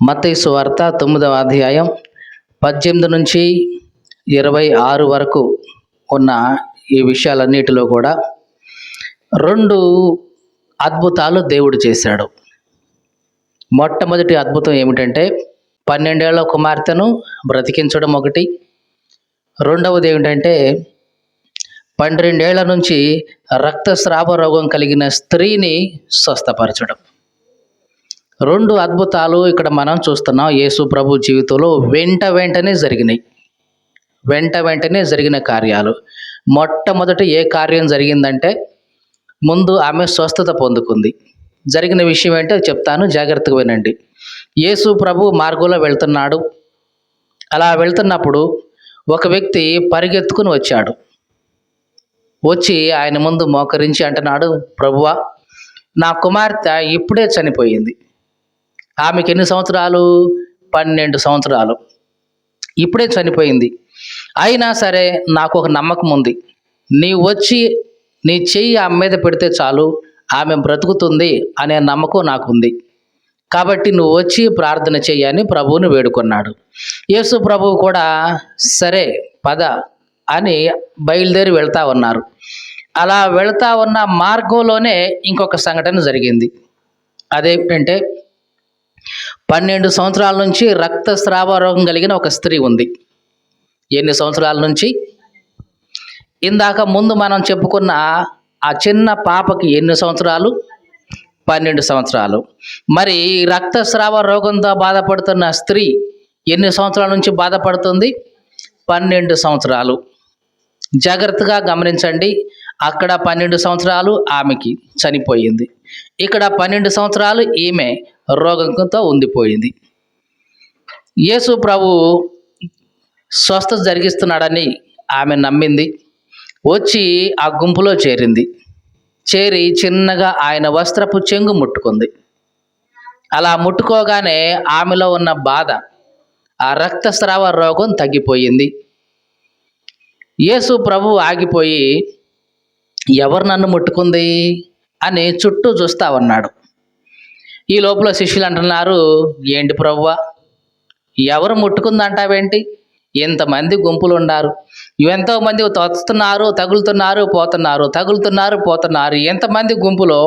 మత్తయి సువార్త 9వ అధ్యాయం 18 నుంచి 26 వరకు ఉన్న ఈ విషయాలన్నిటిలో కూడా 2 అద్భుతాలు దేవుడు చేశాడు. మొట్టమొదటి అద్భుతం ఏమిటంటే 12 ఏళ్ల కుమార్తెను బ్రతికించడం ఒకటి. రెండవది ఏమిటంటే 12 ఏళ్ల నుంచి రక్తస్రావ రోగం కలిగిన స్త్రీని స్వస్థపరచడం. 2 అద్భుతాలు ఇక్కడ మనం చూస్తున్నాం. యేసు ప్రభు జీవితంలో వెంటనే జరిగిన కార్యాలు. మొట్టమొదటి ఏ కార్యం జరిగిందంటే ముందు ఆమె స్వస్థత పొందుకుంది. జరిగిన విషయం ఏంటో చెప్తాను, జాగ్రత్తగా వినండి. యేసు ప్రభు మార్గంలో వెళ్తున్నాడు. అలా వెళ్తున్నప్పుడు ఒక వ్యక్తి పరిగెత్తుకుని వచ్చాడు. వచ్చి ఆయన ముందు మోకరించి అంటున్నాడు, ప్రభువా, నా కుమార్తె ఇప్పుడే చనిపోయింది. ఆమెకి ఎన్ని సంవత్సరాలు? 12 సంవత్సరాలు. ఇప్పుడే చనిపోయింది. అయినా సరే నాకు ఒక నమ్మకం ఉంది. నీవు వచ్చి నీ చెయ్యి ఆమె మీద పెడితే చాలు, ఆమె బ్రతుకుతుంది అనే నమ్మకం నాకుంది. కాబట్టి నువ్వు వచ్చి ప్రార్థన చెయ్యని ప్రభువుని వేడుకున్నాడు. యేసు ప్రభువు కూడా సరే పద అని బయలుదేరి వెళ్తా ఉన్నారు. అలా వెళ్తా ఉన్న మార్గంలోనే ఇంకొక సంఘటన జరిగింది. అదేంటంటే 12 సంవత్సరాల నుంచి రక్తస్రావ రోగం కలిగిన ఒక స్త్రీ ఉంది. ఎన్ని సంవత్సరాల నుంచి? ఇందాక ముందు మనం చెప్పుకున్న ఆ చిన్న పాపకి ఎన్ని సంవత్సరాలు? 12 సంవత్సరాలు. మరి రక్తస్రావ రోగంతో బాధపడుతున్న స్త్రీ ఎన్ని సంవత్సరాల నుంచి బాధపడుతుంది? 12 సంవత్సరాలు. జాగ్రత్తగా గమనించండి. అక్కడ 12 సంవత్సరాలు ఆమెకి చనిపోయింది. ఇక్కడ 12 సంవత్సరాలు ఈమె రోగంతో ఉండిపోయింది. యేసు ప్రభు స్వస్థత జరిగిస్తున్నాడని ఆమె నమ్మింది. వచ్చి ఆ గుంపులో చేరి చిన్నగా ఆయన వస్త్రపు చెంగు ముట్టుకుంది. అలా ముట్టుకోగానే ఆమెలో ఉన్న బాధ, ఆ రక్తస్రావ రోగం తగ్గిపోయింది. యేసు ప్రభు ఆగిపోయి, ఎవరు నన్ను ముట్టుకుంది అని చుట్టూ చూస్తా ఉన్నాడు. ఈ లోపల శిష్యులు అంటున్నారు, ఏంటి ప్రభువా, ఎవరు ముట్టుకుందంటావేంటి? ఎంతమంది గుంపులు ఉన్నారు, ఎంతోమంది వస్తున్నారు, తగులుతున్నారు పోతున్నారు. ఎంతమంది గుంపులో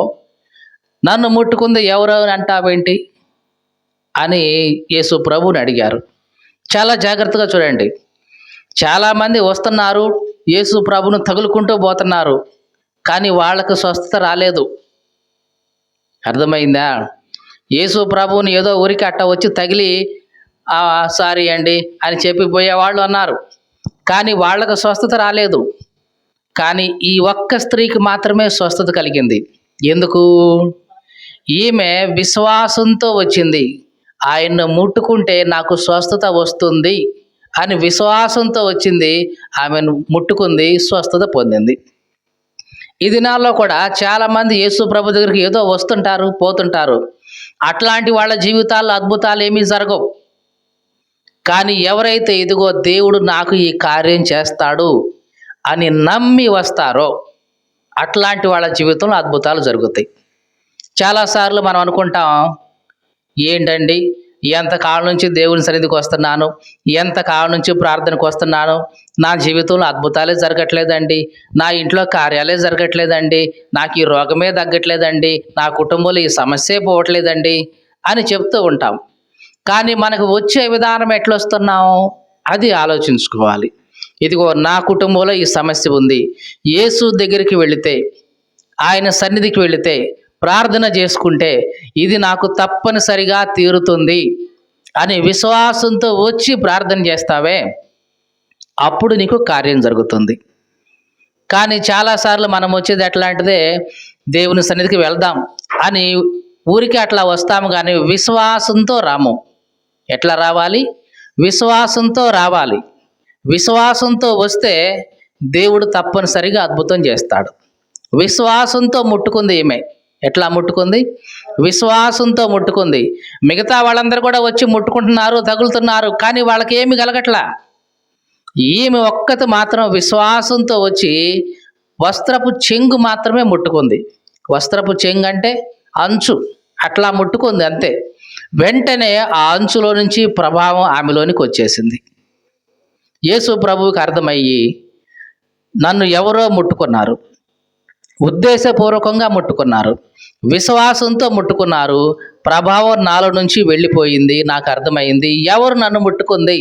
నన్ను ముట్టుకుంది ఎవరు అంటావేంటి అని యేసు ప్రభువుని అడిగారు. చాలా జాగ్రత్తగా చూడండి. చాలామంది వస్తున్నారు, యేసు ప్రభువును తగులుకుంటూ పోతున్నారు, కానీ వాళ్ళకు స్వస్థత రాలేదు. అర్థమైందా? యేసు ప్రభువుని ఏదో ఊరికి అట్ట వచ్చి తగిలి సారీ అండి అని చెప్పిపోయేవాళ్ళు అన్నారు, కానీ వాళ్ళకు స్వస్థత రాలేదు. కానీ ఈ ఒక్క స్త్రీకి మాత్రమే స్వస్థత కలిగింది. ఎందుకు? ఈమె విశ్వాసంతో వచ్చింది. ఆయన్ను ముట్టుకుంటే నాకు స్వస్థత వస్తుంది అని విశ్వాసంతో వచ్చింది. ఆమెను ముట్టుకుంది, స్వస్థత పొందింది. ఈ దినాల్లో కూడా చాలామంది యేసు ప్రభు దగ్గరికి ఏదో వస్తుంటారు, పోతుంటారు. అట్లాంటి వాళ్ళ జీవితాల్లో అద్భుతాలు ఏమీ జరగవు. కానీ ఎవరైతే ఇదిగో దేవుడు నాకు ఈ కార్యం చేస్తాడు అని నమ్మి వస్తారో అట్లాంటి వాళ్ళ జీవితంలో అద్భుతాలు జరుగుతాయి. చాలాసార్లు మనం అనుకుంటాం, ఏంటండి ఎంతకాలం నుంచి దేవుని సన్నిధికి వస్తున్నాను, ఎంతకాలం నుంచి ప్రార్థనకు వస్తున్నాను, నా జీవితంలో అద్భుతాలే జరగట్లేదండి, నా ఇంట్లో కార్యాలే జరగట్లేదండి, నాకు ఈ రోగమే తగ్గట్లేదండి, నా కుటుంబంలో ఈ సమస్యే పోవట్లేదండి అని చెప్తూ ఉంటాం. కానీ మనకు వచ్చే విధానం ఎట్లొస్తున్నాం అది ఆలోచించుకోవాలి. ఇదిగో నా కుటుంబంలో ఈ సమస్య ఉంది, యేసు దగ్గరికి వెళితే, ఆయన సన్నిధికి వెళితే, ప్రార్థన చేసుకుంటే ఇది నాకు తప్పనిసరిగా తీరుతుంది అని విశ్వాసంతో వచ్చి ప్రార్థన చేస్తావే, అప్పుడు నీకు కార్యం జరుగుతుంది. కానీ చాలాసార్లు మనం వచ్చేది ఎట్లాంటిదే, దేవుని సన్నిధికి వెళ్దాం అని ఊరికి అట్లా వస్తాము, కానీ విశ్వాసంతో రాము. ఎట్లా రావాలి? విశ్వాసంతో రావాలి. విశ్వాసంతో వస్తే దేవుడు తప్పనిసరిగా అద్భుతం చేస్తాడు. విశ్వాసంతో ముట్టుకుంది ఈమె. ఎట్లా ముట్టుకుంది? విశ్వాసంతో ముట్టుకుంది. మిగతా వాళ్ళందరూ కూడా వచ్చి ముట్టుకుంటున్నారు, తగులుతున్నారు, కానీ వాళ్ళకి ఏమి కలగట్లా. ఈమె ఒక్కటి మాత్రం విశ్వాసంతో వచ్చి వస్త్రపు చెంగు మాత్రమే ముట్టుకుంది. వస్త్రపు చెంగు అంటే అంచు, అట్లా ముట్టుకుంది అంతే. వెంటనే ఆ అంచులో నుంచి ప్రభావం ఆమెలోనికి వచ్చేసింది. యేసు ప్రభువుకి అర్థమయ్యి, నన్ను ఎవరో ముట్టుకున్నారు, ఉద్దేశపూర్వకంగా ముట్టుకున్నారు, విశ్వాసంతో ముట్టుకున్నారు, ప్రభావం నాలో నుంచి వెళ్ళిపోయింది, నాకు అర్థమైంది ఎవరు నన్ను ముట్టుకుంది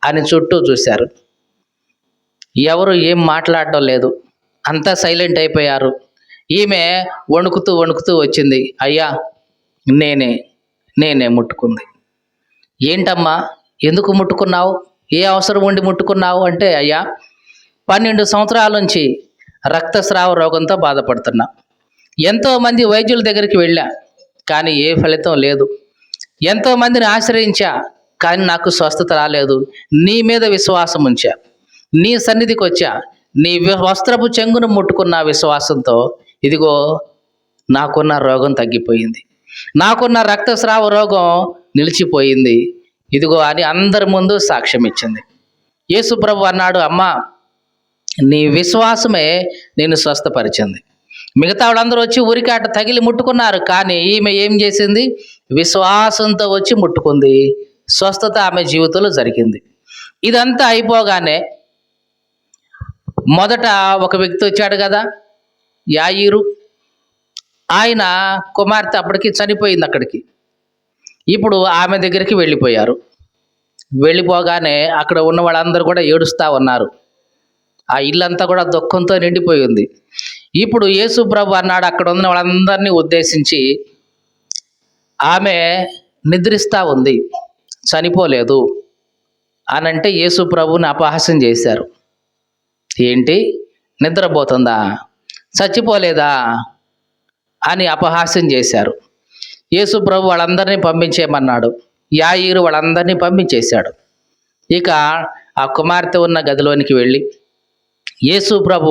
అని చుట్టూ చూశారు. ఎవరు ఏం మాట్లాడటం లేదు, అంతా సైలెంట్ అయిపోయారు. ఈమె వణుకుతూ వణుకుతూ వచ్చింది. అయ్యా, నేనే ముట్టుకుంది. ఏంటమ్మా, ఎందుకు ముట్టుకున్నావు, ఏ అవసరం ఉండి ముట్టుకున్నావు అంటే, అయ్యా 12 సంవత్సరాల నుంచి రక్తస్రావ రోగంతో బాధపడుతున్నా. ఎంతోమంది వైద్యుల దగ్గరికి వెళ్ళా, కానీ ఏ ఫలితం లేదు. ఎంతోమందిని ఆశ్రయించా, కానీ నాకు స్వస్థత రాలేదు. నీ మీద విశ్వాసం ఉంచా, నీ సన్నిధికి వచ్చా, నీ వస్త్రపు చెంగును ముట్టుకున్న విశ్వాసంతో ఇదిగో నాకున్న రోగం తగ్గిపోయింది, నాకున్న రక్తస్రావ రోగం నిలిచిపోయింది, ఇదిగో అని అందరి ముందు సాక్ష్యం ఇచ్చింది. యేసు ప్రభు అన్నాడు, అమ్మా, నీ విశ్వాసమే నేను స్వస్థపరిచింది. మిగతా వాళ్ళందరూ వచ్చి ఊరికి అట తగిలి ముట్టుకున్నారు, కానీ ఈమె ఏం చేసింది, విశ్వాసంతో వచ్చి ముట్టుకుంది. స్వస్థత ఆమె జీవితంలో జరిగింది. ఇదంతా అయిపోగానే మొదట ఒక వ్యక్తి వచ్చాడు కదా, యాయీరు. ఆయన కుమార్తె అప్పటికి చనిపోయింది అక్కడికి. ఇప్పుడు ఆమె దగ్గరికి వెళ్ళిపోయారు. వెళ్ళిపోగానే అక్కడ ఉన్న వాళ్ళందరూ కూడా ఏడుస్తూ ఉన్నారు. ఆ ఇల్లంతా కూడా దుఃఖంతో నిండిపోయి ఉంది. ఇప్పుడు యేసు ప్రభు అన్నాడు అక్కడ ఉన్న వాళ్ళందరినీ ఉద్దేశించి, ఆమె నిద్రిస్తూ ఉంది, చనిపోలేదు అనంటే యేసు ప్రభుని అపహాస్యం చేశారు. ఏంటి, నిద్రపోతుందా, చచ్చిపోలేదా అని అపహాస్యం చేశారు. యేసు ప్రభు వాళ్ళందరినీ పంపించేయమన్నాడు. యాయీరు వాళ్ళందరినీ పంపించేశాడు. ఇక ఆ కుమార్తె ఉన్న గదిలోనికి వెళ్ళి యేసు ప్రభు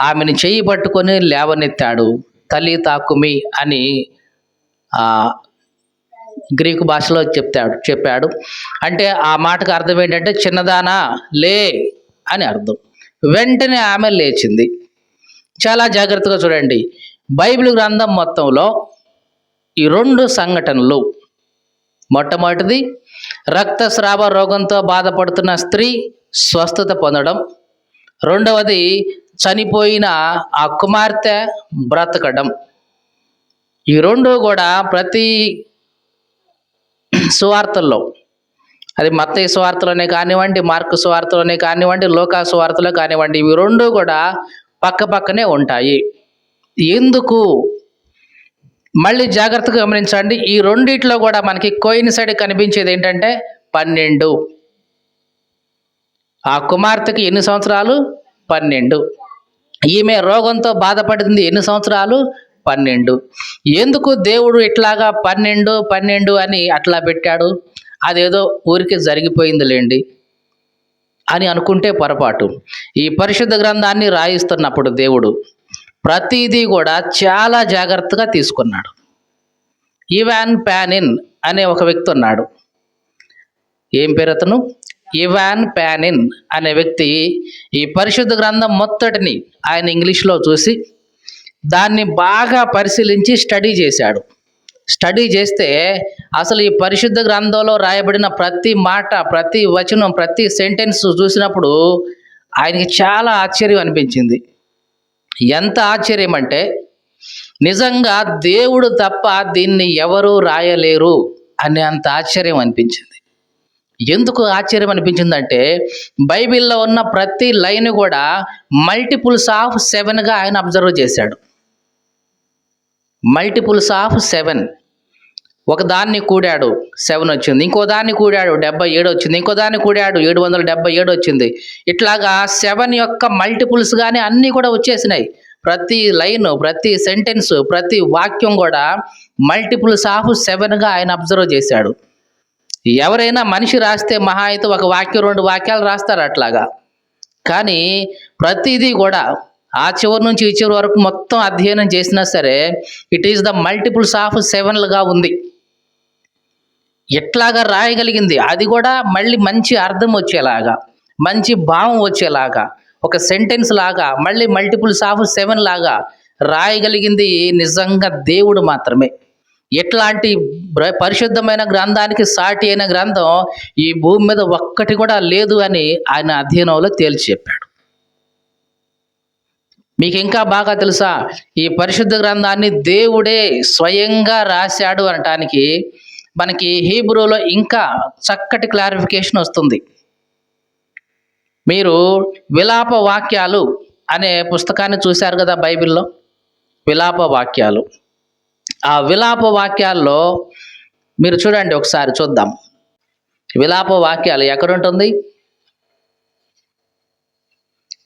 ఆమెను చెయ్యి పట్టుకొని లేవనెత్తాడు. తల్లితా కుమి అని గ్రీకు భాషలో చెప్పాడు. అంటే ఆ మాటకు అర్థం ఏంటంటే, చిన్నదానా లే అని అర్థం. వెంటనే ఆమె లేచింది. చాలా జాగ్రత్తగా చూడండి, బైబిల్ గ్రంథం మొత్తంలో ఈ 2 సంఘటనలు, మొట్టమొదటిది రక్తస్రావ రోగంతో బాధపడుతున్న స్త్రీ స్వస్థత పొందడం, రెండవది చనిపోయిన ఆ కుమార్తె బ్రతకడం. ఈ 2 కూడా ప్రతి సువార్తల్లో, అది మత్తయి సువార్తలోనే కానివ్వండి, మార్కు సువార్తలోనే కానివ్వండి, లూకా సువార్తలో కానివ్వండి, ఇవి 2 కూడా పక్క పక్కనే ఉంటాయి. ఎందుకు, మళ్ళీ జాగ్రత్తగా గమనించండి. ఈ రెండిట్లో కూడా మనకి కోయిన్సైడ్ కనిపించేది ఏంటంటే 12. ఆ కుమార్తెకి ఎన్ని సంవత్సరాలు, 12. ఈమె రోగంతో బాధపడింది ఎన్ని సంవత్సరాలు, 12. ఎందుకు దేవుడు ఇట్లాగా 12 అని అట్లా పెట్టాడు? అదేదో ఊరికి జరిగిపోయిందిలేండి అని అనుకుంటే పొరపాటు. ఈ పరిశుద్ధ గ్రంథాన్ని రాయిస్తున్నప్పుడు దేవుడు ప్రతిదీ కూడా చాలా జాగ్రత్తగా తీసుకున్నాడు. ఇవాన్ ప్యానిన్ అనే ఒక వ్యక్తి ఉన్నాడు. ఏం పేరు అతను? ఇవాన్ ప్యానిన్ అనే వ్యక్తి ఈ పరిశుద్ధ గ్రంథం మొత్తటిని ఆయన ఇంగ్లీష్లో చూసి దాన్ని బాగా పరిశీలించి స్టడీ చేశాడు. స్టడీ చేస్తే అసలు ఈ పరిశుద్ధ గ్రంథంలో రాయబడిన ప్రతి మాట, ప్రతి వచనం, ప్రతి సెంటెన్స్ చూసినప్పుడు ఆయనకి చాలా ఆశ్చర్యం అనిపించింది. ఎంత ఆశ్చర్యం అంటే, నిజంగా దేవుడు తప్ప దీన్ని ఎవరూ రాయలేరు అనే అంత ఆశ్చర్యం అనిపించింది. ఎందుకు ఆశ్చర్యం అనిపించిందంటే, బైబిల్లో ఉన్న ప్రతి లైన్ కూడా మల్టిపుల్స్ ఆఫ్ 7గా ఆయన అబ్జర్వ్ చేశాడు. Multiples of 7. ఒక దాన్ని కూడాడు 7 వచ్చింది, ఇంకో దాన్ని కూడాడు 77 వచ్చింది, ఇంకో దాన్ని కూడాడు 777 వచ్చింది. ఇట్లాగా 7 యొక్క మల్టిపుల్స్గానే అన్నీ కూడా వచ్చేసినాయి. ప్రతి లైన్, ప్రతి సెంటెన్స్, ప్రతి వాక్యం కూడా మల్టిపుల్స్ ఆఫ్ 7గా ఆయన అబ్జర్వ్ చేశాడు. ఎవరైనా మనిషి రాస్తే మహా అయితే ఒక వాక్యం 2 వాక్యాలు రాస్తారు అట్లాగా. కానీ ప్రతిదీ కూడా ఆ చివరి నుంచి ఈ చివరి వరకు మొత్తం అధ్యయనం చేసినా సరే it is the multiples of 7లుగా ఉంది. ఎట్లాగా రాయగలిగింది, అది కూడా మళ్ళీ మంచి అర్థం వచ్చేలాగా, మంచి భావం వచ్చేలాగా, ఒక సెంటెన్స్ లాగా, మళ్ళీ మల్టిపుల్స్ ఆఫ్ 7 లాగా రాయగలిగింది నిజంగా దేవుడు మాత్రమే. ఎట్లాంటి పరిశుద్ధమైన గ్రంథానికి సాటి అయిన గ్రంథం ఈ భూమి మీద ఒక్కటి కూడా లేదు అని ఆయన అధ్యయనంలో తేల్చి చెప్పాడు. మీకు ఇంకా బాగా తెలుసా, ఈ పరిశుద్ధ గ్రంథాన్ని దేవుడే స్వయంగా రాశాడు అనటానికి మనకి హీబ్రూలో ఇంకా చక్కటి క్లారిఫికేషన్ వస్తుంది. మీరు విలాప వాక్యాలు అనే పుస్తకాన్ని చూశారు కదా బైబిల్లో, విలాప వాక్యాలు. ఆ విలాప వాక్యాల్లో మీరు చూడండి, ఒకసారి చూద్దాం. విలాప వాక్యాలు ఎక్కడుంటుంది?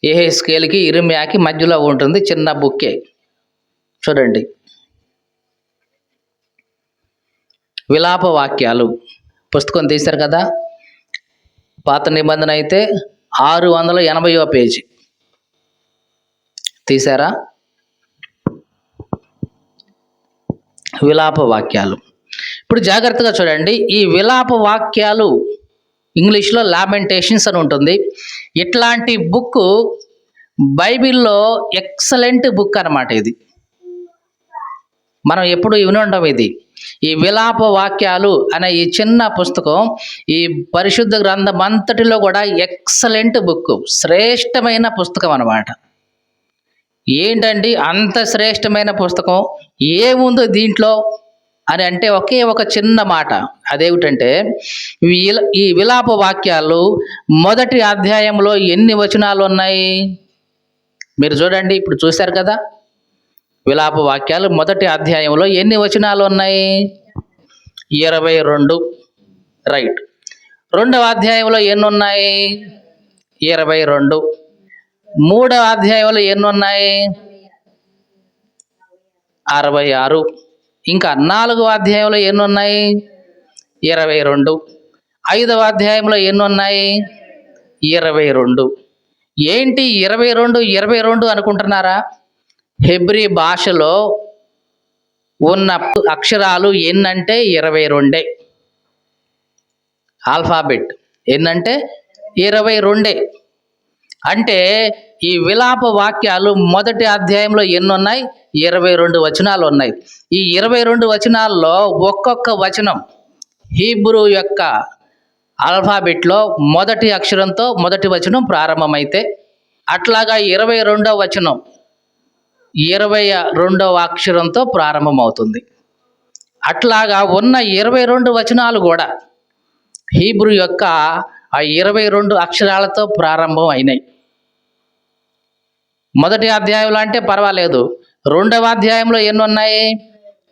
యెహెజ్కేలుకి ఇర్మీయాకి మధ్యలో ఉంటుంది, చిన్న బుక్కే. చూడండి, విలాప వాక్యాలు పుస్తకం తీశారు కదా. పాత నిబంధన అయితే 680వ పేజీ తీశారా? విలాప వాక్యాలు. ఇప్పుడు జాగ్రత్తగా చూడండి, ఈ విలాప వాక్యాలు ఇంగ్లీష్లో లామెంటేషన్స్ అని ఉంటుంది. ఇట్లాంటి బుక్ బైబిల్లో ఎక్సలెంట్ బుక్ అన్నమాట. ఇది మనం ఎప్పుడు విని ఉంటాం. ఇది ఈ విలాప వాక్యాలు అనే ఈ చిన్న పుస్తకం ఈ పరిశుద్ధ గ్రంథం అంతటిలో కూడా ఎక్సలెంట్ బుక్, శ్రేష్టమైన పుస్తకం అన్నమాట. ఏంటండి అంత శ్రేష్టమైన పుస్తకం, ఏముందో దీంట్లో అని అంటే ఒకే ఒక చిన్న మాట. అదేమిటంటే, ఈ విలాప వాక్యాలు మొదటి అధ్యాయంలో ఎన్ని వచనాలు ఉన్నాయి? మీరు చూడండి, ఇప్పుడు చూశారు కదా. విలాప వాక్యాలు మొదటి అధ్యాయంలో ఎన్ని వచనాలు ఉన్నాయి? 22. రైట్. రెండవ అధ్యాయంలో ఎన్ని ఉన్నాయి? 22. మూడవ అధ్యాయంలో ఎన్ని ఉన్నాయి? 66. ఇంకా 4వ అధ్యాయంలో ఎన్ని ఉన్నాయి? 22. 5వ అధ్యాయంలో ఎన్ని ఉన్నాయి? 22. ఏంటి 22 22 అనుకుంటున్నారా? హెబ్రీ భాషలో ఉన్న అక్షరాలు ఎన్నంటే 22. ఆల్ఫాబెట్ ఎన్నంటే 22. అంటే ఈ విలాప వాక్యాలు మొదటి అధ్యాయంలో ఎన్ని ఉన్నాయి? 22 వచనాలు ఉన్నాయి. ఈ 22 వచనాల్లో ఒక్కొక్క వచనం హీబ్రూ యొక్క ఆల్ఫాబెట్లో మొదటి అక్షరంతో మొదటి వచనం ప్రారంభమైతే, అట్లాగా 22వ వచనం 22వ అక్షరంతో ప్రారంభమవుతుంది. అట్లాగా ఉన్న 22 వచనాలు కూడా హీబ్రూ యొక్క ఆ 22 అక్షరాలతో ప్రారంభం అయినాయి. మొదటి అధ్యాయంలో అంటే పర్వాలేదు, రెండవ అధ్యాయంలో ఎన్ని ఉన్నాయి?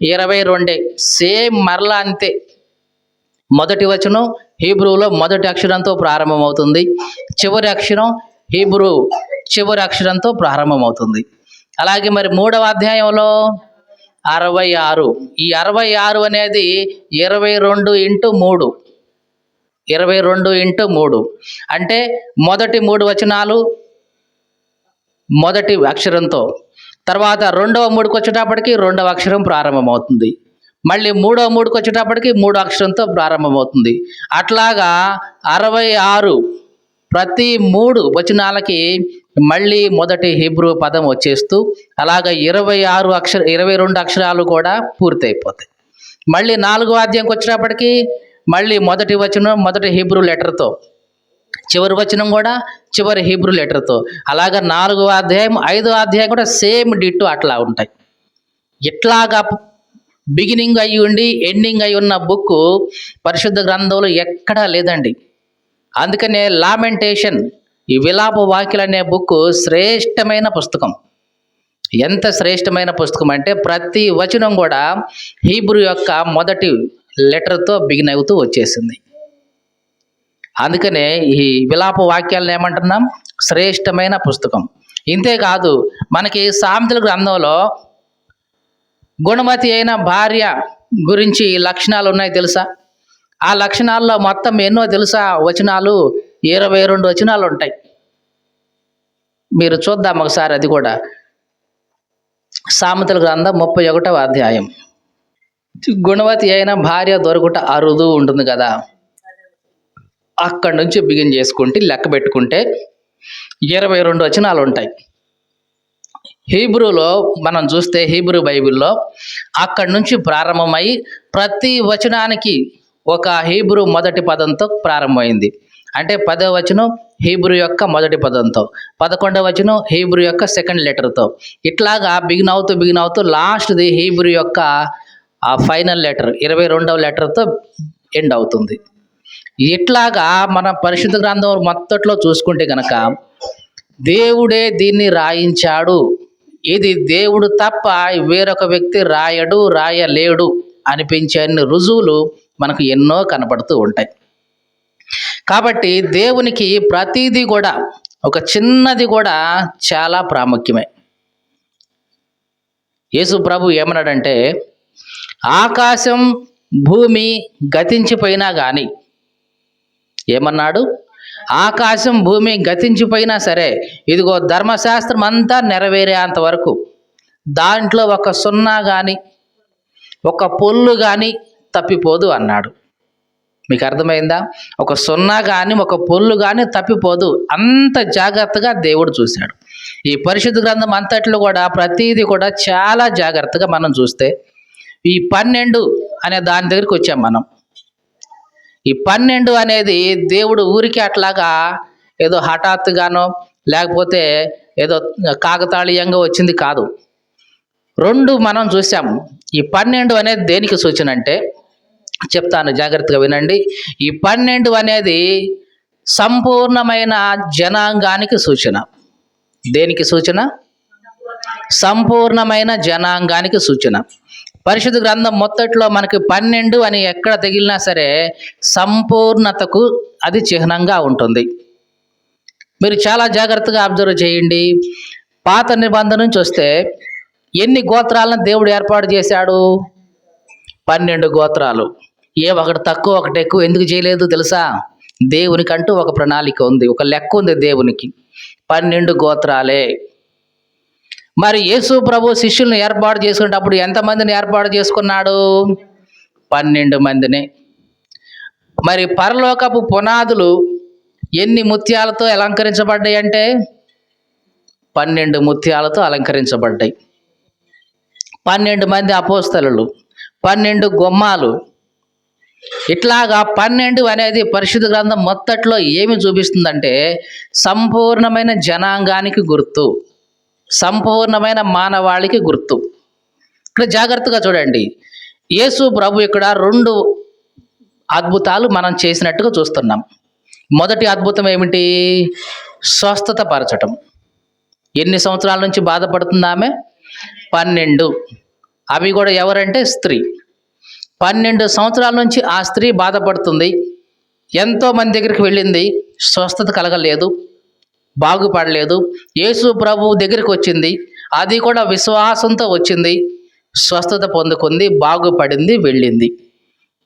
22. సేమ్ మరలా అంతే. మొదటి వచనం హీబ్రూలో మొదటి అక్షరంతో ప్రారంభమవుతుంది, చివరి అక్షరం హీబ్రూ చివరి అక్షరంతో ప్రారంభమవుతుంది. అలాగే మరి మూడవ అధ్యాయంలో 66. ఈ 66 అనేది 22 × 3, 22 × 3 అంటే మొదటి 3 వచనాలు మొదటి అక్షరంతో, తర్వాత రెండవ 3కి వచ్చేటప్పటికి రెండవ అక్షరం ప్రారంభమవుతుంది, మళ్ళీ మూడవ 3కి వచ్చేటప్పటికి 3వ అక్షరంతో ప్రారంభమవుతుంది. అట్లాగా 66 ప్రతి 3 వచనాలకి మళ్ళీ మొదటి హీబ్రూ పదం వచ్చేస్తూ అలాగ 22 అక్షరాలు కూడా పూర్తయిపోతాయి. మళ్ళీ 4వ అధ్యాయంకి వచ్చేటప్పటికి మళ్ళీ మొదటి వచనం మొదటి హీబ్రూ లెటర్తో, చివరి వచనం కూడా చివరి హీబ్రూ లెటర్తో, అలాగ 4వ అధ్యాయం 5వ అధ్యాయం కూడా సేమ్ డిట్టు అట్లా ఉంటాయి. ఇట్లాగా బిగినింగ్ అయి ఉండి ఎండింగ్ అయి ఉన్న బుక్ పరిశుద్ధ గ్రంథంలో ఎక్కడా లేదండి. అందుకనే లామెంటేషన్, ఈ విలాప వాక్యాలు అనే బుక్ శ్రేష్టమైన పుస్తకం. ఎంత శ్రేష్టమైన పుస్తకం అంటే ప్రతి వచనం కూడా హీబ్రూ యొక్క మొదటి లెటర్తో బిగిన్ అవుతూ వచ్చేసింది. అందుకనే ఈ విలాప వాక్యాలను ఏమంటున్నాం? శ్రేష్టమైన పుస్తకం. ఇంతేకాదు, మనకి సామెతల గ్రంథంలో గుణవతి అయిన భార్య గురించి లక్షణాలు ఉన్నాయి తెలుసా? ఆ లక్షణాల్లో మొత్తం ఎన్నో తెలుసా? వచనాలు 22 వచనాలు ఉంటాయి. మీరు చూద్దాం ఒకసారి. అది కూడా సామెతల గ్రంథం 31వ అధ్యాయం. గుణవతి అయిన భార్య దొరుకుట అరుదు ఉంటుంది కదా, అక్కడి నుంచి బిగిన్ చేసుకుంటే లెక్క పెట్టుకుంటే 22 వచనాలు ఉంటాయి. హీబ్రూలో మనం చూస్తే హీబ్రూ బైబిల్లో అక్కడి నుంచి ప్రారంభమై ప్రతి వచనానికి ఒక హీబ్రూ మొదటి పదంతో ప్రారంభమైంది. అంటే 10వ వచనం హీబ్రూ యొక్క మొదటి పదంతో, 11వ వచనం హీబ్రూ యొక్క సెకండ్ లెటర్తో, ఇట్లాగా బిగిన్ అవుతూ లాస్ట్ది హీబ్రూ యొక్క ఆ ఫైనల్ లెటర్ 22వ లెటర్తో ఎండ్ అవుతుంది. ఇట్లాగా మన పరిశుద్ధ గ్రంథం మొత్తట్లో చూసుకుంటే కనుక దేవుడే దీన్ని రాయించాడు, ఇది దేవుడు తప్ప వేరొక వ్యక్తి రాయడు, రాయలేడు అనిపించే అన్ని రుజువులు మనకు ఎన్నో కనపడుతూ ఉంటాయి. కాబట్టి దేవునికి ప్రతిదీ కూడా, ఒక చిన్నది కూడా చాలా ప్రాముఖ్యమే. యేసు ప్రభు ఏమన్నాడంటే, ఆకాశం భూమి గతించిపోయినా కానీ, ఏమన్నాడు? ఆకాశం భూమి గతించిపోయినా సరే, ఇదిగో ధర్మశాస్త్రం అంతా నెరవేరేంత వరకు దాంట్లో ఒక సున్నా కానీ ఒక పొల్లు కానీ తప్పిపోదు అన్నాడు. మీకు అర్థమైందా? ఒక సున్నా కానీ ఒక పొల్లు కానీ తప్పిపోదు. అంత జాగ్రత్తగా దేవుడు చూశాడు. ఈ పరిశుద్ధ గ్రంథం అంతట్లో కూడా ప్రతీది కూడా చాలా జాగ్రత్తగా మనం చూస్తే, ఈ 12 అనే దాని దగ్గరికి వచ్చాం మనం. ఈ 12 అనేది దేవుడు ఊరికి అట్లాగా ఏదో హఠాత్తుగానో లేకపోతే ఏదో కాకతాళీయంగా వచ్చింది కాదు. 2 మనం చూసాము. ఈ 12 అనేది దేనికి సూచన అంటే, చెప్తాను జాగ్రత్తగా వినండి. ఈ 12 అనేది సంపూర్ణమైన జనాంగానికి సూచన. దేనికి సూచన? సంపూర్ణమైన జనాంగానికి సూచన. పరిశుద్ధ గ్రంథం మొత్తట్లో మనకి 12 అని ఎక్కడ తగిలినా సరే సంపూర్ణతకు అది చిహ్నంగా ఉంటుంది. మీరు చాలా జాగ్రత్తగా అబ్జర్వ్ చేయండి. పాత నిబంధన నుంచి వస్తే ఎన్ని గోత్రాలను దేవుడు ఏర్పాటు చేశాడు? 12 గోత్రాలు. ఒకటి తక్కువ ఒకటి ఎక్కువ ఎందుకు చేయలేదు తెలుసా? దేవునికంటూ ఒక ప్రణాళిక ఉంది, ఒక లెక్క ఉంది దేవునికి. 12 గోత్రాలే. మరి యేసు ప్రభు శిష్యులను ఏర్పాటు చేసుకునేటప్పుడు ఎంతమందిని ఏర్పాటు చేసుకున్నాడు? 12 మందిని. మరి పరలోకపు పునాదులు ఎన్ని ముత్యాలతో అలంకరించబడ్డాయి అంటే 12 ముత్యాలతో అలంకరించబడ్డాయి. 12 మంది అపోస్తలులు, 12 గుమ్మాలు. ఇట్లాగా 12 అనేది పరిశుద్ధ గ్రంథం మొత్తట్లో ఏమి చూపిస్తుందంటే సంపూర్ణమైన జనాంగానికి గుర్తు, సంపూర్ణమైన మానవాళికి గుర్తు. ఇక్కడ జాగ్రత్తగా చూడండి. యేసు ప్రభు ఇక్కడ 2 అద్భుతాలు మనం చేసినట్టుగా చూస్తున్నాం. మొదటి అద్భుతం ఏమిటి? స్వస్థత పరచటం. ఎన్ని సంవత్సరాల నుంచి బాధపడుతుంది ఆమె? 12. అవి కూడా ఎవరంటే స్త్రీ. 12 సంవత్సరాల నుంచి ఆ స్త్రీ బాధపడుతుంది. ఎంతో మంది దగ్గరికి వెళ్ళింది, స్వస్థత కలగలేదు, బాగుపడలేదు. యేసు ప్రభు దగ్గరికి వచ్చింది, అది కూడా విశ్వాసంతో వచ్చింది, స్వస్థత పొందుకుంది, బాగుపడింది, వెళ్ళింది.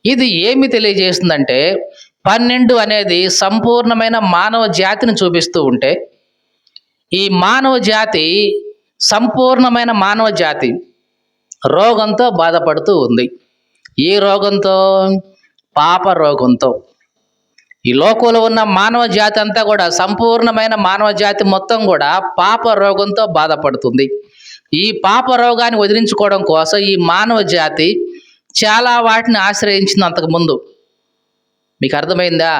ఇది ఏమి తెలియజేస్తుందంటే 12 అనేది సంపూర్ణమైన మానవ జాతిని చూపిస్తూ ఉంటే, ఈ మానవ జాతి, సంపూర్ణమైన మానవ జాతి రోగంతో బాధపడుతూ ఉంది. ఏ రోగంతో? పాప రోగంతో. ఈ లోకంలో ఉన్న మానవ జాతి అంతా కూడా, సంపూర్ణమైన మానవ జాతి మొత్తం కూడా పాప రోగంతో బాధపడుతుంది. ఈ పాప రోగాన్ని వదిలించుకోవడం కోసం ఈ మానవ జాతి చాలా వాటిని ఆశ్రయించింది అంతకుముందు. మీకు అర్థమైందా?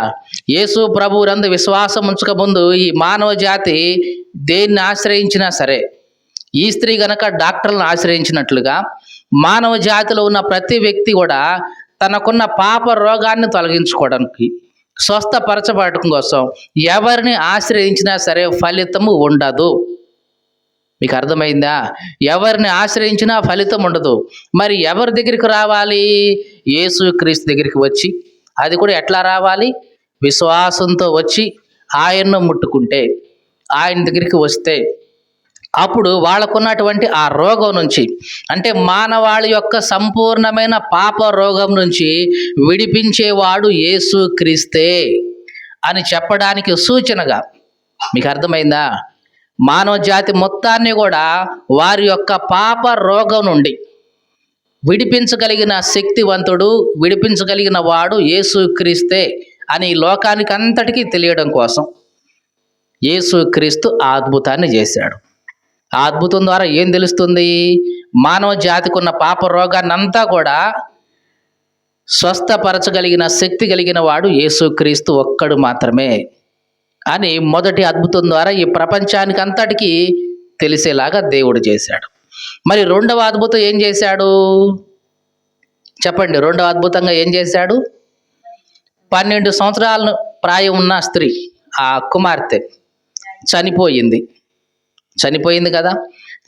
యేసు ప్రభువు నందు విశ్వాసం ఉంచక ముందు ఈ మానవ జాతి దేన్ని ఆశ్రయించినా సరే, ఈ స్త్రీ గనక డాక్టర్లను ఆశ్రయించినట్లుగా మానవ జాతిలో ఉన్న ప్రతి వ్యక్తి కూడా తనకున్న పాప రోగాన్ని తొలగించుకోవడానికి, స్వస్థపరచబడటం కోసం ఎవరిని ఆశ్రయించినా సరే ఫలితము ఉండదు. మీకు అర్థమైందా? ఎవరిని ఆశ్రయించినా ఫలితం ఉండదు. మరి ఎవరి దగ్గరికి రావాలి? యేసుక్రీస్తు దగ్గరికి వచ్చి, అది కూడా ఎట్లా రావాలి? విశ్వాసంతో వచ్చి ఆయన్ను ముట్టుకుంటే, ఆయన దగ్గరికి వస్తే అప్పుడు వాళ్ళకున్నటువంటి ఆ రోగం నుంచి, అంటే మానవాళి యొక్క సంపూర్ణమైన పాప రోగం నుంచి విడిపించేవాడు యేసుక్రీస్తే అని చెప్పడానికి సూచనగా. మీకు అర్థమైందా? మానవ జాతి మొత్తాన్ని కూడా వారి యొక్క పాప రోగం నుండి విడిపించగలిగిన శక్తివంతుడు, విడిపించగలిగిన వాడు యేసుక్రీస్తే అని లోకానికి అంతటికీ తెలియడం కోసం యేసుక్రీస్తు ఆ అద్భుతాన్ని చేశాడు. ఆ అద్భుతం ద్వారా ఏం తెలుస్తుంది? మానవ జాతికి ఉన్న పాప రోగాన్ని అంతా కూడా స్వస్థపరచగలిగిన శక్తి కలిగిన వాడు యేసుక్రీస్తు ఒక్కడు మాత్రమే అని మొదటి అద్భుతం ద్వారా ఈ ప్రపంచానికి అంతటికీ తెలిసేలాగా దేవుడు చేశాడు. మరి రెండవ అద్భుతం ఏం చేశాడు చెప్పండి? రెండవ అద్భుతంగా ఏం చేశాడు? 12 సంవత్సరాల ప్రాయం ఉన్న స్త్రీ, ఆ కుమార్తె చనిపోయింది కదా.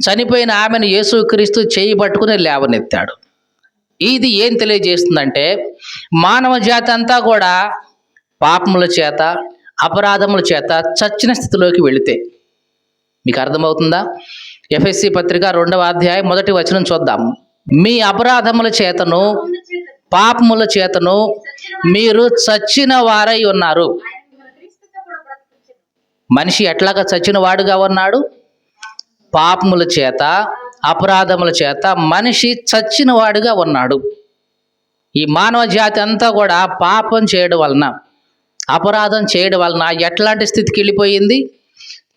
చనిపోయిన ఆమెను యేసుక్రీస్తు చేయి పట్టుకుని లేవనెత్తాడు. ఇది ఏం తెలియజేస్తుందంటే మానవ జాతి అంతా కూడా పాపముల చేత అపరాధముల చేత చచ్చిన స్థితిలోకి వెళితే, మీకు అర్థమవుతుందా? ఎఫెసీ పత్రిక 2వ అధ్యాయం 1వ వచనం చూద్దాం. మీ అపరాధముల చేతను పాపముల చేతను మీరు చచ్చిన వారై ఉన్నారు. మనిషి ఎట్లాగా చచ్చిన వాడుగా ఉన్నాడు? పాపముల చేత అపరాధముల చేత మనిషి చచ్చిన వాడుగా ఉన్నాడు. ఈ మానవ జాతి అంతా కూడా పాపం చేయడం వలన, అపరాధం చేయడం వలన ఎట్లాంటి స్థితికి వెళ్ళిపోయింది?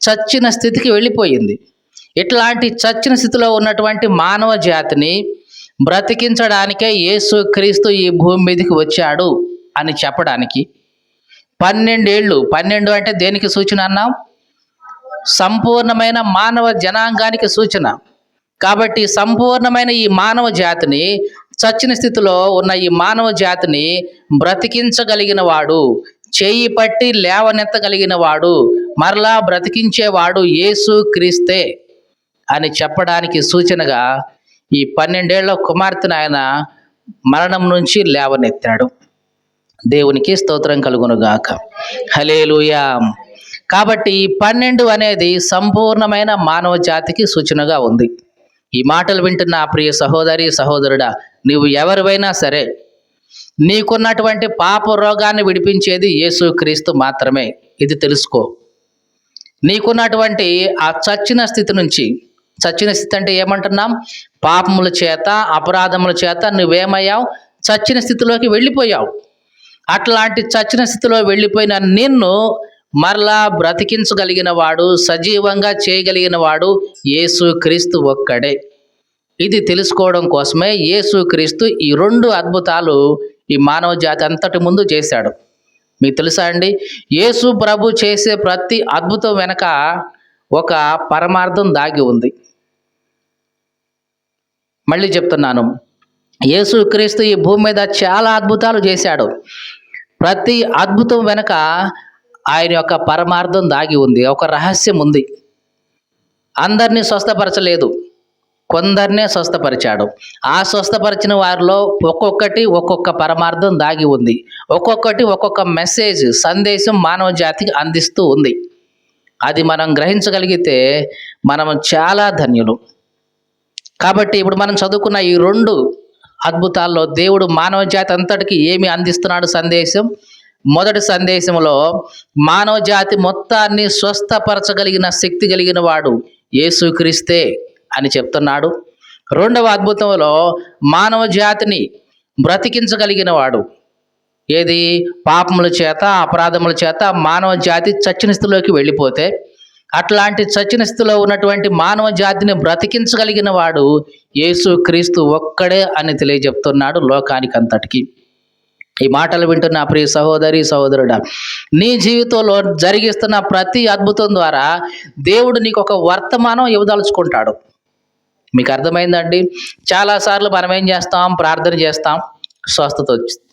చచ్చిన స్థితికి వెళ్ళిపోయింది. ఇట్లాంటి చచ్చిన స్థితిలో ఉన్నటువంటి మానవ జాతిని బ్రతికించడానికే యేసుక్రీస్తు ఈ భూమి మీదకి వచ్చాడు అని చెప్పడానికి 12 ఏళ్ళు. 12 అంటే దేనికి సూచన అన్నాం? సంపూర్ణమైన మానవ జనాంగానికి సూచన. కాబట్టి సంపూర్ణమైన ఈ మానవ జాతిని, చచ్చిన స్థితిలో ఉన్న ఈ మానవ జాతిని బ్రతికించగలిగిన వాడు, చేయి పట్టి లేవనెత్తగలిగిన వాడు, మరలా బ్రతికించేవాడు యేసుక్రీస్తే అని చెప్పడానికి సూచనగా ఈ 12 ఏళ్ల కుమార్తెను ఆయన మరణం నుంచి లేవనెత్తాడు. దేవునికి స్తోత్రం కలుగునుగాక. హల్లెలూయా. కాబట్టి ఈ 12 అనేది సంపూర్ణమైన మానవ జాతికి సూచనగా ఉంది. ఈ మాటలు వింటున్న ప్రియ సహోదరి సహోదరుడా, నీవు ఎవరివైనా సరే, నీకున్నటువంటి పాప రోగాన్ని విడిపించేది యేసుక్రీస్తు మాత్రమే. ఇది తెలుసుకో. నీకున్నటువంటి ఆ చచ్చిన స్థితి నుంచి, చచ్చిన స్థితి అంటే ఏమంటున్నాం? పాపముల చేత అపరాధముల చేత నువ్వేమయ్యావు? చచ్చిన స్థితిలోకి వెళ్ళిపోయావు. అట్లాంటి చచ్చిన స్థితిలో వెళ్ళిపోయిన నిన్ను మరలా బ్రతికించగలిగిన వాడు, సజీవంగా చేయగలిగిన వాడు యేసుక్రీస్తు ఒక్కడే. ఇది తెలుసుకోవడం కోసమే యేసుక్రీస్తు ఈ 2 అద్భుతాలు ఈ మానవ జాతి అంతటి ముందు చేశాడు. మీకు తెలుసా అండి? యేసు ప్రభు చేసే ప్రతి అద్భుతం వెనక ఒక పరమార్థం దాగి ఉంది. మళ్ళీ చెప్తున్నాను, యేసుక్రీస్తు ఈ భూమి మీద చాలా అద్భుతాలు చేశాడు. ప్రతి అద్భుతం వెనక ఆయన యొక్క పరమార్థం దాగి ఉంది, ఒక రహస్యం ఉంది. అందరినీ స్వస్థపరచలేదు, కొందరినే స్వస్థపరిచాడు. ఆ స్వస్థపరిచిన వారిలో ఒక్కొక్క పరమార్థం దాగి ఉంది. ఒక్కొక్క మెసేజ్, సందేశం మానవ జాతికి అందిస్తూ ఉంది. అది మనం గ్రహించగలిగితే మనం చాలా ధన్యులు. కాబట్టి ఇప్పుడు మనం చదువుకున్న ఈ 2 అద్భుతాల్లో దేవుడు మానవ జాతి అంతటికి ఏమి అందిస్తున్నాడు సందేశం? మొదటి సందేశంలో మానవ జాతి మొత్తాన్ని స్వస్థపరచగలిగిన శక్తి కలిగిన వాడు యేసుక్రీస్తే అని చెప్తున్నాడు. రెండవ అద్భుతంలో మానవ జాతిని బ్రతికించగలిగిన వాడు, ఏది? పాపముల చేత అపరాధముల చేత మానవ జాతి చచ్చిన స్థితిలోకి వెళ్ళిపోతే అట్లాంటి చచ్చిన స్థితిలో ఉన్నటువంటి మానవ జాతిని బ్రతికించగలిగిన వాడు యేసుక్రీస్తు ఒక్కడే అని తెలియజెప్తున్నాడు లోకానికి అంతటికి. ఈ మాటలు వింటున్న ప్రియ సహోదరి సహోదరుడా, నీ జీవితంలో జరిగిస్తున్న ప్రతి అద్భుతం ద్వారా దేవుడు నీకు ఒక వర్తమానం ఇవ్వదలుచుకుంటాడు. మీకు అర్థమైందండి? చాలాసార్లు మనం ఏం చేస్తాం? ప్రార్థన చేస్తాం, స్వస్థత వచ్చింది.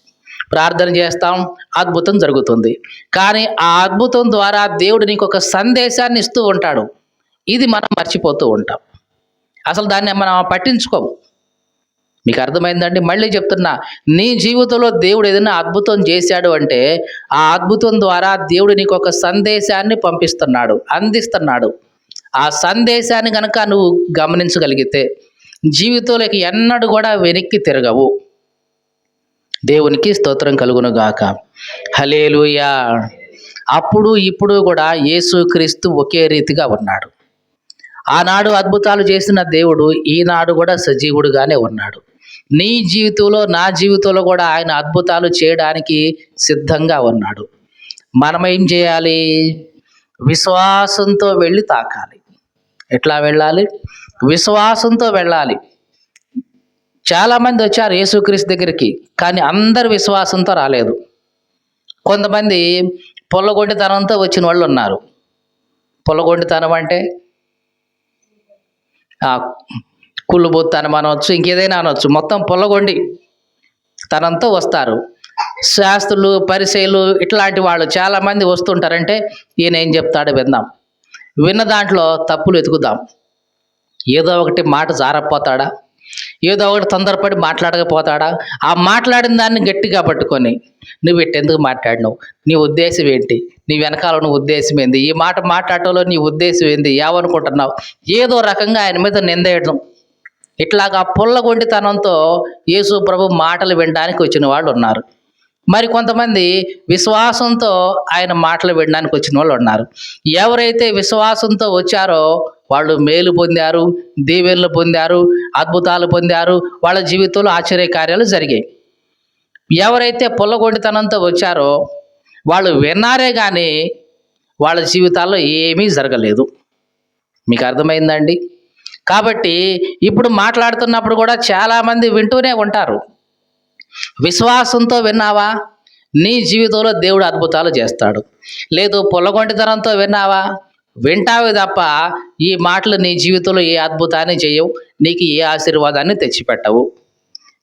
ప్రార్థన చేస్తాం, అద్భుతం జరుగుతుంది. కానీ ఆ అద్భుతం ద్వారా దేవుడు నీకు ఒక సందేశాన్ని ఇస్తూ ఉంటాడు. ఇది మనం మర్చిపోతూ ఉంటాం. అసలు దాన్ని మనం పట్టించుకోము. మీకు అర్థమైందండి? మళ్ళీ చెప్తున్నా, నీ జీవితంలో దేవుడు ఏదైనా అద్భుతం చేశాడు అంటే ఆ అద్భుతం ద్వారా దేవుడు నీకు ఒక సందేశాన్ని పంపిస్తున్నాడు, అందిస్తున్నాడు. ఆ సందేశాన్ని కనుక నువ్వు గమనించగలిగితే జీవితంలోకి ఎన్నడూ కూడా వెనక్కి తిరగవు. దేవునికి స్తోత్రం కలుగునుగాక. హల్లెలూయా. అప్పుడు ఇప్పుడు కూడా యేసుక్రీస్తు ఒకే రీతిగా ఉన్నాడు. ఆనాడు అద్భుతాలు చేసిన దేవుడు ఈనాడు కూడా సజీవుడుగానే ఉన్నాడు. నీ జీవితంలో, నా జీవితంలో కూడా ఆయన అద్భుతాలు చేయడానికి సిద్ధంగా ఉన్నాడు. మనం ఏం చేయాలి? విశ్వాసంతో వెళ్ళి తాకాలి. ఎట్లా వెళ్ళాలి? విశ్వాసంతో వెళ్ళాలి. చాలామంది వచ్చారు యేసుక్రీస్తు దగ్గరికి, కానీ అందరు విశ్వాసంతో రాలేదు. కొంతమంది పొల్లగొండితనంతో వచ్చిన వాళ్ళు ఉన్నారు. పొల్లగొండితనం అంటే కుళ్ళుబోత్తనం అనవచ్చు, ఇంకేదైనా అనవచ్చు. మొత్తం పొల్లగొండి తనంతో వస్తారు. శాస్త్రులు, పరిసయ్యులు ఇట్లాంటి వాళ్ళు చాలామంది వస్తుంటారంటే ఈయన ఏం చెప్తాడో విందాం, విన్న దాంట్లో తప్పులు వెతుకుదాం. ఏదో ఒకటి మాట జారపోతాడా, ఏదో ఒకటి తొందరపడి మాట్లాడకపోతాడా, ఆ మాట్లాడిన దాన్ని గట్టిగా పట్టుకొని నువ్వు ఇట్టెందుకు మాట్లాడినావు, నీ ఉద్దేశం ఏంటి, నీ వెనకాల ఉన్న ఉద్దేశం ఏంది, ఈ మాట మాట్లాడటంలో నీ ఉద్దేశం ఏంది, ఏమనుకుంటున్నావు, ఏదో రకంగా ఆయన మీద నిందేయడం. ఇట్లాగా పుల్లగొండితనంతో యేసు ప్రభు మాటలు వినడానికి వచ్చిన వాళ్ళు ఉన్నారు. మరి కొంతమంది విశ్వాసంతో ఆయన మాటలు వినడానికి వచ్చిన వాళ్ళు ఉన్నారు. ఎవరైతే విశ్వాసంతో వచ్చారో వాళ్ళు మేలు పొందారు, దీవెనలు పొందారు, అద్భుతాలు పొందారు, వాళ్ళ జీవితంలో ఆశ్చర్యకార్యాలు జరిగాయి. ఎవరైతే పుల్లగొండితనంతో వచ్చారో వాళ్ళు విన్నారే కానీ వాళ్ళ జీవితాల్లో ఏమీ జరగలేదు. మీకు అర్థమైందండి? కాబట్టి ఇప్పుడు మాట్లాడుతున్నప్పుడు కూడా చాలామంది వింటూనే ఉంటారు. విశ్వాసంతో విన్నావా, నీ జీవితంలో దేవుడు అద్భుతాలు చేస్తాడు. లేదు పొల్లగొండితనంతో విన్నావా, వింటావు తప్ప ఈ మాటలు నీ జీవితంలో ఏ అద్భుతాన్ని చేయవు, నీకు ఏ ఆశీర్వాదాన్ని తెచ్చిపెట్టవు.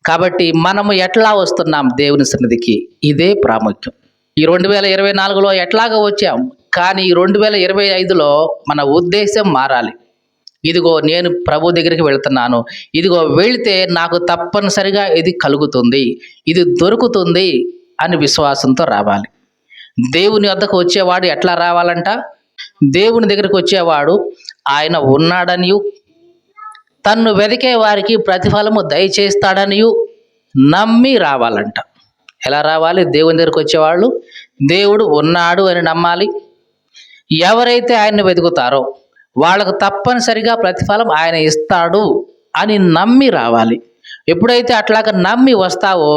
కాబట్టి మనము ఎట్లా వస్తున్నాం దేవుని సన్నిధికి, ఇదే ప్రాముఖ్యం. ఈ 2024లో ఎట్లాగ వచ్చాం, కానీ ఈ 2025లో మన ఉద్దేశం మారాలి. ఇదిగో నేను ప్రభు దగ్గరికి వెళ్తున్నాను, ఇదిగో వెళితే నాకు తప్పనిసరిగా ఇది కలుగుతుంది, ఇది దొరుకుతుంది అని విశ్వాసంతో రావాలి. దేవుని వద్దకు వచ్చేవాడు ఎట్లా రావాలంట? దేవుని దగ్గరికి వచ్చేవాడు ఆయన ఉన్నాడనియు, తన్ను వెదికే వారికి ప్రతిఫలము దయచేస్తాడనియు నమ్మి రావాలంట. ఎలా రావాలి? దేవుని దగ్గరికి వచ్చేవాళ్ళు దేవుడు ఉన్నాడు అని నమ్మాలి. ఎవరైతే ఆయన్ని వెతుకుతారో వాళ్ళకు తప్పనిసరిగా ప్రతిఫలం ఆయన ఇస్తాడు అని నమ్మి రావాలి. ఎప్పుడైతే అట్లాగా నమ్మి వస్తావో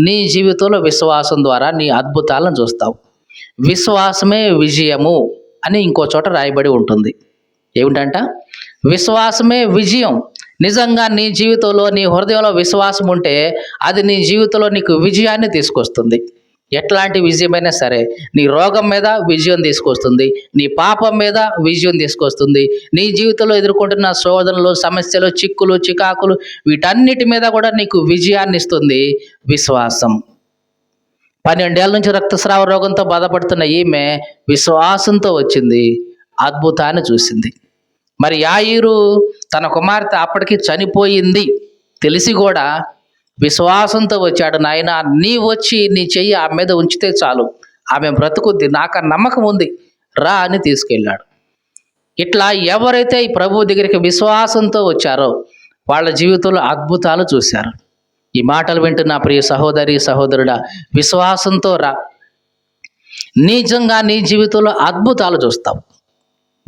నీ జీవితంలో విశ్వాసం ద్వారా నీ అద్భుతాలను చూస్తావు. విశ్వాసమే విజయము అని ఇంకో చోట రాయబడి ఉంటుంది. ఏమిటంట? విశ్వాసమే విజయం. నిజంగా నీ జీవితంలో, నీ హృదయంలో విశ్వాసం ఉంటే అది నీ జీవితంలో నీకు విజయాన్ని తీసుకొస్తుంది. ఎట్లాంటి విజయమైనా సరే, నీ రోగం మీద విజయం తీసుకొస్తుంది, నీ పాపం మీద విజయం తీసుకొస్తుంది, నీ జీవితంలో ఎదుర్కొంటున్న శోధనలు, సమస్యలు, చిక్కులు, చికాకులు వీటన్నిటి మీద కూడా నీకు విజయాన్ని ఇస్తుంది విశ్వాసం. 12 ఏళ్ళ నుంచి రక్తస్రావ రోగంతో బాధపడుతున్న ఈమె విశ్వాసంతో వచ్చింది, అద్భుతాన్ని చూసింది. మరి యాయీరు తన కుమార్తె అప్పటికి చనిపోయింది తెలిసి కూడా విశ్వాసంతో వచ్చాడు. నాయనా, నీ వచ్చి నీ చెయ్యి ఆమె మీద ఉంచితే చాలు, ఆమె బ్రతుకుద్ది, నాకు ఆ నమ్మకం ఉంది, రా అని తీసుకెళ్ళాడు. ఇట్లా ఎవరైతే ఈ ప్రభువు దగ్గరికి విశ్వాసంతో వచ్చారో వాళ్ళ జీవితంలో అద్భుతాలు చూశారు. ఈ మాటలు వింటున్న ప్రియ సహోదరి, సహోదరుడా, విశ్వాసంతో రా. నిజంగా నీ జీవితంలో అద్భుతాలు చూస్తావు,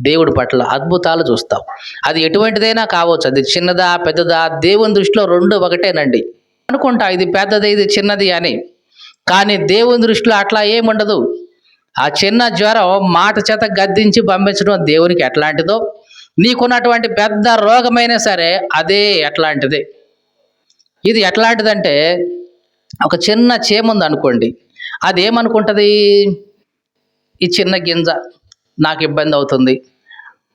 దేవుడి పట్ల అద్భుతాలు చూస్తావు. అది ఎటువంటిదైనా కావచ్చు, అది చిన్నదా పెద్దదా, దేవుని దృష్టిలో రెండు ఒకటేనండి. అనుకుంటా ఇది పెద్దది, ఇది చిన్నది అని, కానీ దేవుని దృష్టిలో అట్లా ఏముండదు. ఆ చిన్న జ్వరం మాట చేత గద్దించి పంపించడం దేవునికి ఎట్లాంటిదో, నీకున్నటువంటి పెద్ద రోగమైనా సరే అదే ఎట్లాంటిదే. ఇది ఎట్లాంటిదంటే, ఒక చిన్న చీమ ఉంది అనుకోండి, అది ఏమనుకుంటుంది, ఈ చిన్న గింజ నాకు ఇబ్బంది అవుతుంది,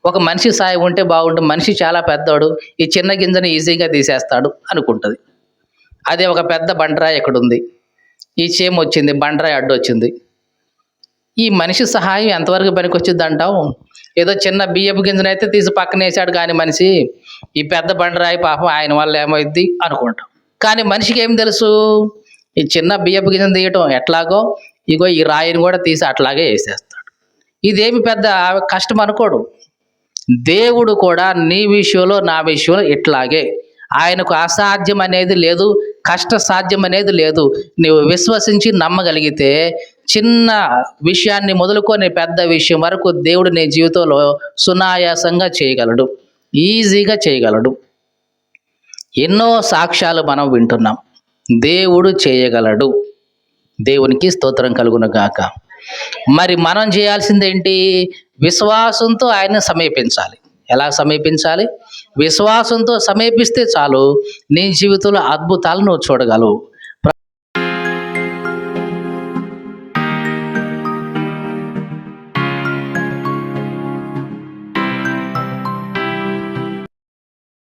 ఒక మనిషి సాయం ఉంటే బాగుంటుంది, మనిషి చాలా పెద్దవాడు, ఈ చిన్న గింజని ఈజీగా తీసేస్తాడు అనుకుంటుంది. అదే ఒక పెద్ద బండరాయి ఎక్కడుంది, ఈ చీమ వచ్చింది, బండరాయి అడ్డు వచ్చింది, ఈ మనిషి సహాయం ఎంతవరకు పనికొచ్చింది అంటావు? ఏదో చిన్న బియ్యపు గింజనైతే తీసి పక్కన వేసాడు కానీ మనిషి, ఈ పెద్ద బండరాయి పాపం ఆయన వల్ల ఏమైద్ది అనుకుంటాం. కానీ మనిషికి ఏం తెలుసు, ఈ చిన్న బియ్యపు గింజను తీయటం ఎట్లాగో, ఇగో ఈ రాయిని కూడా తీసి అట్లాగే వేసేస్తాడు. ఇదేమి పెద్ద కష్టం అనుకోడు. దేవుడు కూడా నీ విషయంలో, నా విషయంలో ఇట్లాగే. ఆయనకు అసాధ్యం అనేది లేదు, కష్ట సాధ్యం అనేది లేదు. నువ్వు విశ్వసించి నమ్మగలిగితే చిన్న విషయాన్ని మొదలుకొని పెద్ద విషయం వరకు దేవుడు నీ జీవితంలో సునాయాసంగా చేయగలడు, ఈజీగా చేయగలడు. ఎన్నో సాక్ష్యాలు మనం వింటున్నాం, దేవుడు చేయగలడు. దేవునికి స్తోత్రం కలుగును గాక. మరి మనం చేయాల్సిందేంటి? విశ్వాసంతో ఆయన్ని సమీపించాలి. ఎలా సమీపించాలి? విశ్వాసంతో సమీపిస్తే చాలు నీ జీవితంలో అద్భుతాలు నువ్వు చూడగలవు.